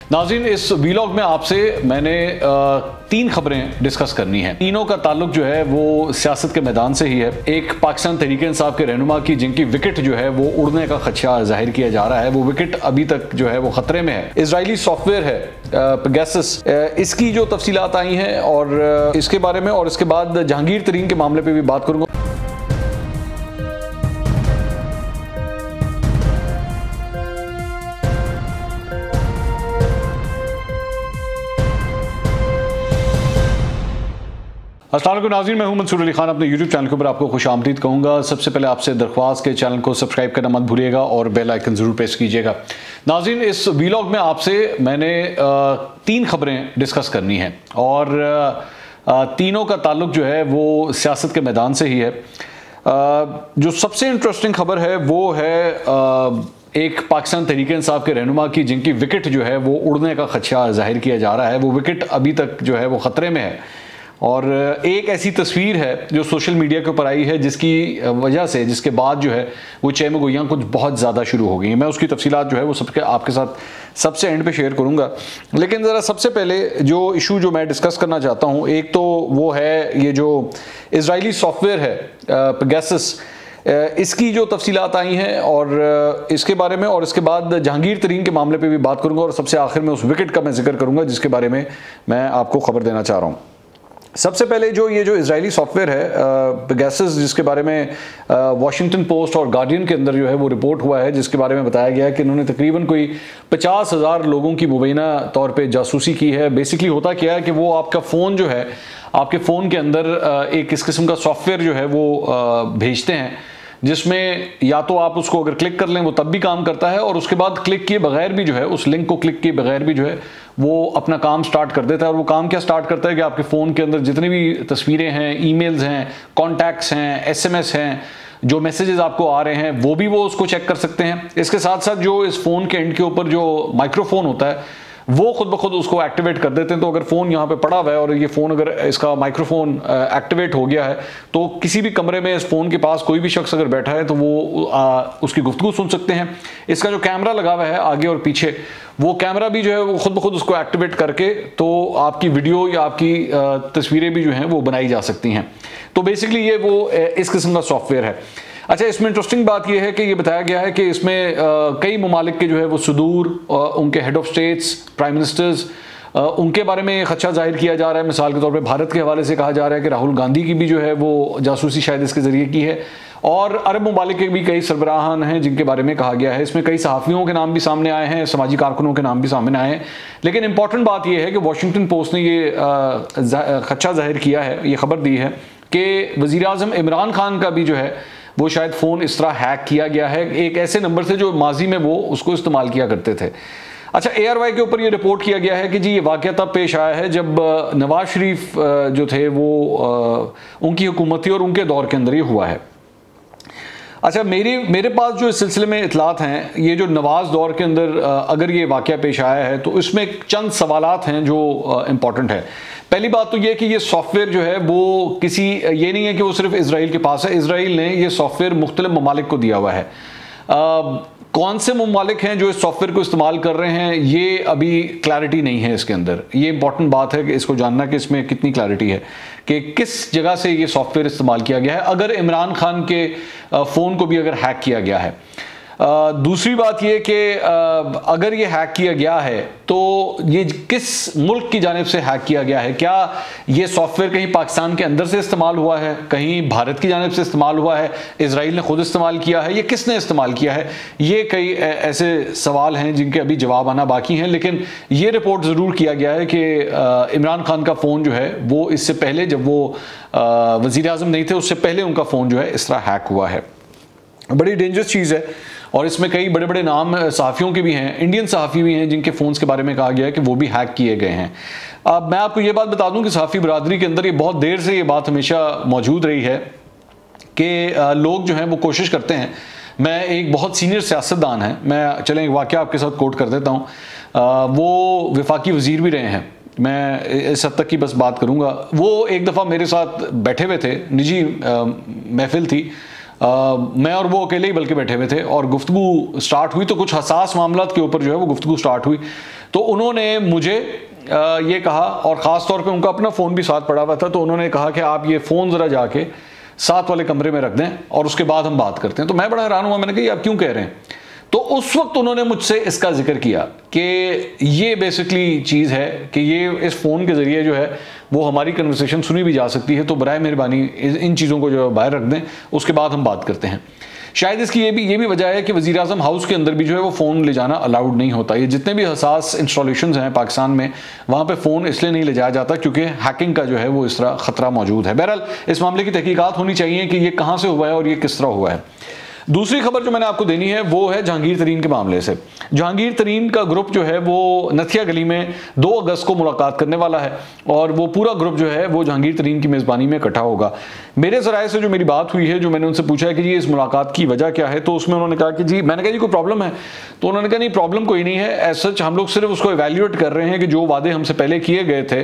नाज़रीन, इस वीलॉग में आपसे मैंने 3 खबरें डिस्कस करनी है। तीनों का ताल्लुक जो है वो सियासत के मैदान से ही है। एक पाकिस्तान तहरीक-ए-इंसाफ के रहनुमा की जिनकी विकेट जो है वो उड़ने का खदशा जाहिर किया जा रहा है, वो विकेट अभी तक जो है वो खतरे में है। इजरायली सॉफ्टवेयर है पेगासस, इसकी जो तफसीलात आई हैं और इसके बारे में और इसके बाद जहांगीर तरीन के मामले पर भी बात करूंगा। अस्सलाम वालेकुम नाज़रीन, मैं हूं मंसूर अली खान। अपने YouTube चैनल के ऊपर आपको खुशामदीद कहूँगा। सबसे पहले आपसे दरख्वास्त के चैनल को सब्सक्राइब करना मत भूलिएगा और बेल आइकन ज़रूर प्रेस कीजिएगा। नाज़रीन, इस वीलॉग में आपसे मैंने 3 खबरें डिस्कस करनी है और तीनों का ताल्लुक जो है वो सियासत के मैदान से ही है। जो सबसे इंटरेस्टिंग खबर है वो है एक पाकिस्तान तहरीक-ए-इंसाफ के रहनुमा की जिनकी विकेट जो है वो उड़ने का खदशा जाहिर किया जा रहा है, वो विकेट अभी तक जो है वो ख़तरे में है। और एक ऐसी तस्वीर है जो सोशल मीडिया के ऊपर आई है जिसकी वजह से, जिसके बाद जो है वो चहमगोइयाँ कुछ बहुत ज़्यादा शुरू हो गई हैं। मैं उसकी तफसीलात जो है वो सबके आपके साथ सबसे एंड पे शेयर करूँगा, लेकिन ज़रा सबसे पहले जो इशू जो मैं डिस्कस करना चाहता हूँ, एक तो वो है ये जो इजरायली सॉफ्टवेयर है पेगासस, इसकी जो तफसीलात आई हैं और इसके बारे में और इसके बाद जहांगीर तरीन के मामले पे भी बात करूंगा और सबसे आखिर में उस विकेट का मैं जिक्र करूंगा जिसके बारे में मैं आपको खबर देना चाह रहा हूँ। सबसे पहले जो ये जो इजरायली सॉफ्टवेयर है पेगासस, जिसके बारे में वॉशिंगटन पोस्ट और गार्डियन के अंदर जो है वो रिपोर्ट हुआ है, जिसके बारे में बताया गया है कि इन्होंने तकरीबन कोई 50,000 लोगों की मुबैना तौर पे जासूसी की है। बेसिकली होता क्या है कि वो आपका फ़ोन जो है, आपके फ़ोन के अंदर एक इस किस्म का सॉफ्टवेयर जो है वो भेजते हैं, जिसमें या तो आप उसको अगर क्लिक कर लें वो तब भी काम करता है और उसके बाद क्लिक किए बगैर भी जो है, उस लिंक को क्लिक किए बगैर भी जो है वो अपना काम स्टार्ट कर देता है। और वो काम क्या स्टार्ट करता है कि आपके फ़ोन के अंदर जितनी भी तस्वीरें हैं, ईमेल्स हैं, कॉन्टैक्ट्स हैं, SMS हैं, जो मैसेजेस आपको आ रहे हैं वो भी वो उसको चेक कर सकते हैं। इसके साथ साथ जो इस फ़ोन के एंड के ऊपर जो माइक्रोफोन होता है वो खुद ब खुद उसको एक्टिवेट कर देते हैं। तो अगर फ़ोन यहाँ पे पड़ा हुआ है और ये फ़ोन अगर इसका माइक्रोफोन एक्टिवेट हो गया है तो किसी भी कमरे में इस फ़ोन के पास कोई भी शख्स अगर बैठा है तो वो उसकी गुफ्तगू सुन सकते हैं। इसका जो कैमरा लगा हुआ है आगे और पीछे, वो कैमरा भी जो है वो खुद ब खुद उसको एक्टिवेट करके तो आपकी वीडियो या आपकी तस्वीरें भी जो हैं वो बनाई जा सकती हैं। तो बेसिकली ये वो इस किस्म का सॉफ्टवेयर है। अच्छा, इसमें इंटरेस्टिंग बात यह है कि ये बताया गया है कि इसमें कई ममालिक के जो है वो सदूर, उनके head of states, prime ministers, उनके बारे में खदशा जाहिर किया जा रहा है। मिसाल के तौर पे भारत के हवाले से कहा जा रहा है कि राहुल गांधी की भी जो है वो जासूसी शायद इसके ज़रिए की है और अरब ममालिक के भी कई सरबराहान हैं जिनके बारे में कहा गया है। इसमें कई सहाफ़ियों के नाम भी सामने आए हैं, समाजी कारकुनों के नाम भी सामने आए हैं। लेकिन इंपॉर्टेंट बात यह है कि वॉशिंगटन पोस्ट ने ये खदशा जाहिर किया है, ये खबर दी है कि वज़ीर आज़म इमरान खान का भी जो है वो शायद फ़ोन इस तरह हैक किया गया है एक ऐसे नंबर से जो माजी में वो उसको इस्तेमाल किया करते थे। अच्छा, ARY के ऊपर ये रिपोर्ट किया गया है कि जी ये वाक़या तब पेश आया है जब नवाज शरीफ जो थे वो उनकी हुकूमत थी और उनके दौर के अंदर ये हुआ है। अच्छा, मेरे पास जो इस सिलसिले में इतलात हैं, ये जो नवाज दौर के अंदर अगर ये वाक़या पेश आया है तो इसमें चंद सवालात हैं जो इम्पॉर्टेंट है। पहली बात तो ये कि ये सॉफ्टवेयर जो है वो किसी, ये नहीं है कि वो सिर्फ इजराइल के पास है। इजराइल ने ये सॉफ्टवेयर मुख्तलिफ ममालिक को दिया हुआ है। कौन से ममालिक हैं जो इस सॉफ्टवेयर को इस्तेमाल कर रहे हैं ये अभी क्लैरिटी नहीं है इसके अंदर। ये इंपॉर्टेंट बात है कि इसको जानना कि इसमें कितनी क्लैरिटी है कि किस जगह से ये सॉफ्टवेयर इस्तेमाल किया गया है, अगर इमरान खान के फ़ोन को भी अगर हैक किया गया है। दूसरी बात यह कि अगर ये हैक किया गया है तो ये किस मुल्क की जानिब से हैक किया गया है। क्या ये सॉफ्टवेयर कहीं पाकिस्तान के अंदर से इस्तेमाल हुआ है, कहीं भारत की जानिब से इस्तेमाल हुआ है, इजराइल ने खुद इस्तेमाल किया है, ये किसने इस्तेमाल किया है। ये कई ऐसे सवाल हैं जिनके अभी जवाब आना बाकी हैं। लेकिन ये रिपोर्ट ज़रूर किया गया है कि इमरान खान का फ़ोन जो है वो इससे पहले, जब वो वज़ीर आज़म नहीं थे उससे पहले उनका फ़ोन जो है इस तरह हैक हुआ है। बड़ी डेंजरस चीज़ है और इसमें कई बड़े बड़े नाम सहाफ़ियों के भी हैं, इंडियन सहाफ़ी भी हैं जिनके फ़ोन्स के बारे में कहा गया है कि वो भी हैक किए गए हैं। अब मैं आपको ये बात बता दूं कि सहाफ़ी बरादरी के अंदर ये बहुत देर से ये बात हमेशा मौजूद रही है कि लोग जो हैं वो कोशिश करते हैं। मैं एक बहुत सीनियर सियासतदान है, मैं चलें एक वाक़या आपके साथ कोट कर देता हूँ। वो वफाकी वज़ीर भी रहे हैं, मैं इस हद तक की बस बात करूँगा। वो एक दफ़ा मेरे साथ बैठे हुए थे, निजी महफिल थी, मैं और वो अकेले ही बल्कि बैठे हुए थे और गुफ्तगू स्टार्ट हुई तो कुछ हसास मामलात के ऊपर जो है वो गुफ्तगू स्टार्ट हुई। तो उन्होंने मुझे ये कहा, और ख़ास तौर पे उनका अपना फ़ोन भी साथ पड़ा हुआ था, तो उन्होंने कहा कि आप ये फ़ोन ज़रा जाके साथ वाले कमरे में रख दें और उसके बाद हम बात करते हैं। तो मैं बड़ा हैरान हुआ, मैंने कहा आप क्यों कह रहे हैं? तो उस वक्त उन्होंने मुझसे इसका जिक्र किया कि ये बेसिकली चीज़ है कि ये इस फ़ोन के ज़रिए जो है वो हमारी कन्वर्सेशन सुनी भी जा सकती है, तो बराए मेहरबानी इन चीज़ों को जो बाहर रख दें, उसके बाद हम बात करते हैं। शायद इसकी ये भी वजह है कि वज़ीर आज़म हाउस के अंदर भी जो है वो फ़ोन ले जाना अलाउड नहीं होता। ये जितने भी हसास इंस्टॉलेशंस हैं पाकिस्तान में, वहाँ पे फ़ोन इसलिए नहीं ले जाया जाता क्योंकि हैकिंग का जो है वो इस तरह ख़तरा मौजूद है। बहरहाल इस मामले की तहकीकात होनी चाहिए कि ये कहाँ से हुआ है और ये किस तरह हुआ है। दूसरी खबर जो मैंने आपको देनी है वो है जहांगीर तरीन के मामले से। जहांगीर तरीन का ग्रुप जो है वो नथिया गली में 2 अगस्त को मुलाकात करने वाला है और वो पूरा ग्रुप जो है वो जहांगीर तरीन की मेज़बानी में इकट्ठा होगा। मेरे ज़राए से जो मेरी बात हुई है, जो मैंने उनसे पूछा है कि जी इस मुलाकात की वजह क्या है, तो उसमें उन्होंने कहा कि जी, मैंने कहा जी कोई प्रॉब्लम है? तो उन्होंने कहा नहीं, प्रॉब्लम कोई नहीं है, एज सच हम लोग सिर्फ उसको एवेल्यूएट कर रहे हैं कि जो वादे हमसे पहले किए गए थे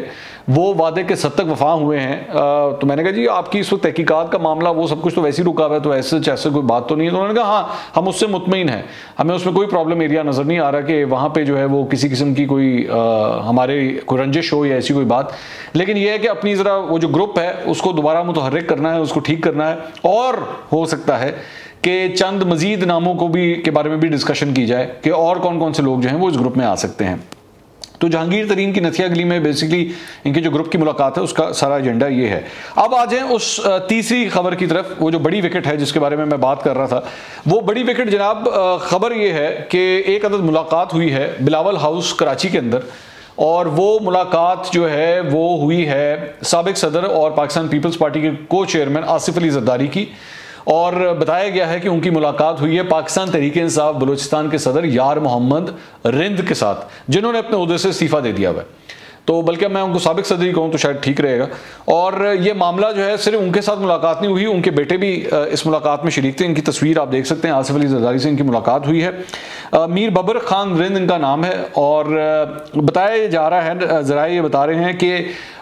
वो वादे के हद तक वफा हुए हैं। तो मैंने कहा जी आपकी इस वक्त तहकीकात का मामला वो सब कुछ तो वैसे ही रुका हुआ है, तो ऐसे कोई बात तो नहीं है? तो उन्होंने कहा हाँ, हम उससे मुतमईन हैं, हमें उसमें कोई प्रॉब्लम एरिया नज़र नहीं आ रहा कि वहाँ पे जो है वो किसी किस्म की कोई हमारे कोई रंजिश हो या ऐसी कोई बात। लेकिन यह है कि अपनी ज़रा वो जो ग्रुप है उसको दोबारा मुतहर्रिक करना है, उसको ठीक करना है, और हो सकता है कि चंद मजीद नामों को भी के बारे में भी डिस्कशन की जाए कि और कौन कौन से लोग जो हैं वो इस ग्रुप में आ सकते हैं। तो जहांगीर तरीन की नथिया गली में बेसिकली इनके जो ग्रुप की मुलाकात है उसका सारा एजेंडा ये है। अब आ जाएं उस तीसरी खबर की तरफ, वो जो बड़ी विकेट है जिसके बारे में मैं बात कर रहा था। वो बड़ी विकेट जनाब, खबर ये है कि एक अदद मुलाकात हुई है बिलावल हाउस कराची के अंदर, और वो मुलाकात जो है वो हुई है साबिक सदर और पाकिस्तान पीपल्स पार्टी के को चेयरमैन आसिफ अली जरदारी की, और बताया गया है कि उनकी मुलाकात हुई है पाकिस्तान तहरीक इंसाफ बलूचिस्तान के सदर यार मोहम्मद रिंद के साथ, जिन्होंने अपने ओहदे से इस्तीफा दे दिया हुआ है। तो बल्कि मैं उनको साबिक सदर ही कहूँ तो शायद ठीक रहेगा। और ये मामला जो है सिर्फ उनके साथ मुलाकात नहीं हुई, उनके बेटे भी इस मुलाकात में शरीक थे। इनकी तस्वीर आप देख सकते हैं, आसिफ अली जरदारी से इनकी मुलाकात हुई है। मीर बबर खान रिंद इनका नाम है, और बताया जा रहा है, ज़राए ये बता रहे हैं कि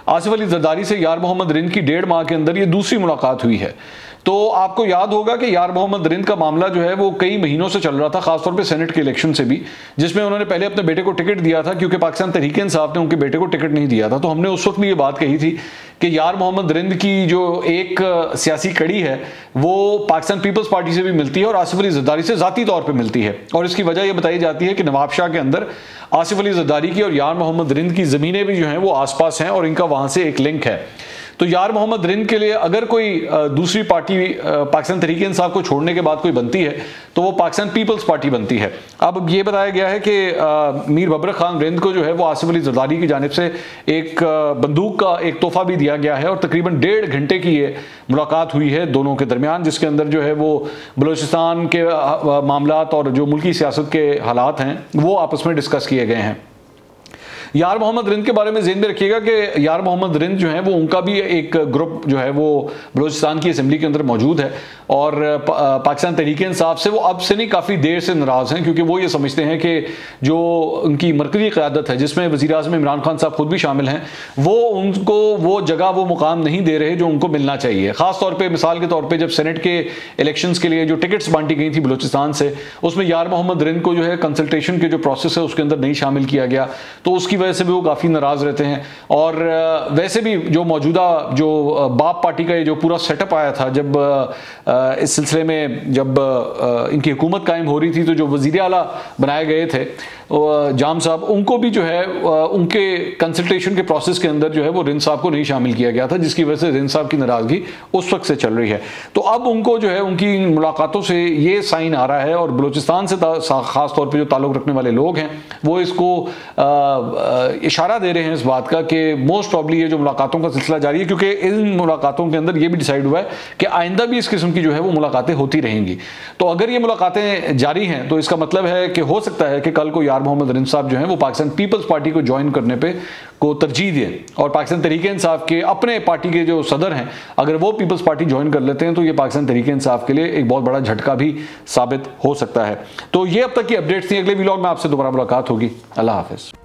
आसिफ अली जरदारी से यार मोहम्मद रिंद की 1.5 माह के अंदर ये दूसरी मुलाकात हुई है। तो आपको याद होगा कि यार मोहम्मद रिंद का मामला जो है वो कई महीनों से चल रहा था, खासतौर पे सेनेट के इलेक्शन से भी, जिसमें उन्होंने पहले अपने बेटे को टिकट दिया था क्योंकि पाकिस्तान तहरीक इंसाफ ने उनके बेटे को टिकट नहीं दिया था। तो हमने उस वक्त भी ये बात कही थी कि यार मोहम्मद रिंद की जो एक सियासी कड़ी है वो पाकिस्तान पीपल्स पार्टी से भी मिलती है और आसिफ अली जरदारी से ज़ाती तौर पर मिलती है, और इसकी वजह यह बताई जाती है कि नवाब शाह के अंदर आसिफ अली जरदारी की और यार मोहम्मद रिंद की ज़मीनें भी जो हैं वो आसपास हैं और इनका वहाँ से एक लिंक है। तो यार मोहम्मद रिंद के लिए अगर कोई दूसरी पार्टी पाकिस्तान तहरीक इंसाफ को छोड़ने के बाद कोई बनती है तो वो पाकिस्तान पीपल्स पार्टी बनती है। अब ये बताया गया है कि मीर बबर खान रिंद को जो है वो आसिफ अली जरदारी की जानिब से एक बंदूक का एक तोहफा भी दिया गया है, और तकरीबन 1.5 घंटे की ये मुलाकात हुई है दोनों के दरमियान, जिसके अंदर जो है वो बलूचिस्तान के मामलात और जो मुल्की सियासत के हालात हैं वो आपस में डिस्कस किए गए हैं। यार मोहम्मद रिंद के बारे में ज़हन में रखिएगा कि यार मोहम्मद रिंद जो है वो उनका भी एक ग्रुप जो है वो बलूचिस्तान की असेंबली के अंदर मौजूद है, और पाकिस्तान तहरीक इंसाफ से वो अब से नहीं काफ़ी देर से नाराज़ हैं, क्योंकि वो ये समझते हैं कि जो उनकी मरकज़ी क़यादत है जिसमें वज़ीर आज़म इमरान खान साहब खुद भी शामिल हैं, वो उनको वो जगह वो मुकाम नहीं दे रहे जो उनको मिलना चाहिए। ख़ास तौर पर मिसाल के तौर पर जब सेनेट के इलेक्शंस के लिए जो टिकट्स बांटी गई थी बलूचिस्तान से, उसमें यार मोहम्मद रिंद को जो है कंसल्टेशन के जो प्रोसेस है उसके अंदर नहीं शामिल किया गया, तो उसकी वजह से भी वो काफ़ी नाराज़ रहते हैं। और वैसे भी जो मौजूदा जो बाप पार्टी का ये जो पूरा सेटअप आया था, जब इस सिलसिले में जब इनकी हुकूमत कायम हो रही थी, तो जो वज़ीर आला बनाए गए थे जाम साहब, उनको भी जो है उनके कंसल्टेशन के प्रोसेस के अंदर जो है वो रिंद साहब को नहीं शामिल किया गया था, जिसकी वजह से रिंद साहब की नाराज़गी उस वक्त से चल रही है। तो अब उनको जो है उनकी मुलाकातों से ये साइन आ रहा है, और बलूचिस्तान से ख़ास तौर पर जो ताल्लुक़ रखने वाले लोग हैं वो इसको इशारा दे रहे हैं इस बात का कि मोस्ट प्रॉब्ली ये जो मुलाकातों का सिलसिला जारी है, क्योंकि इन मुलाकातों के अंदर ये भी डिसाइड हुआ है कि आइंदा भी इस किस्म की जो है वो मुलाकातें होती रहेंगी। तो अगर ये मुलाकातें जारी हैं तो इसका मतलब है कि हो सकता है कि कल को यार मोहम्मद रिंद साहब जो हैं वो पाकिस्तान पीपल्स पार्टी को ज्वाइन करने पे को तरजीह दें, और पाकिस्तान तहरीक इंसाफ के अपने पार्टी के जो सदर हैं अगर वो पीपल्स पार्टी ज्वाइन कर लेते हैं तो ये पाकिस्तान तहरीक इंसाफ के लिए एक बहुत बड़ा झटका भी साबित हो सकता है। तो ये अब तक की अपडेट्स थी। अगले व्लॉग में आपसे दोबारा मुलाकात होगी। अल्लाह हाफिज़।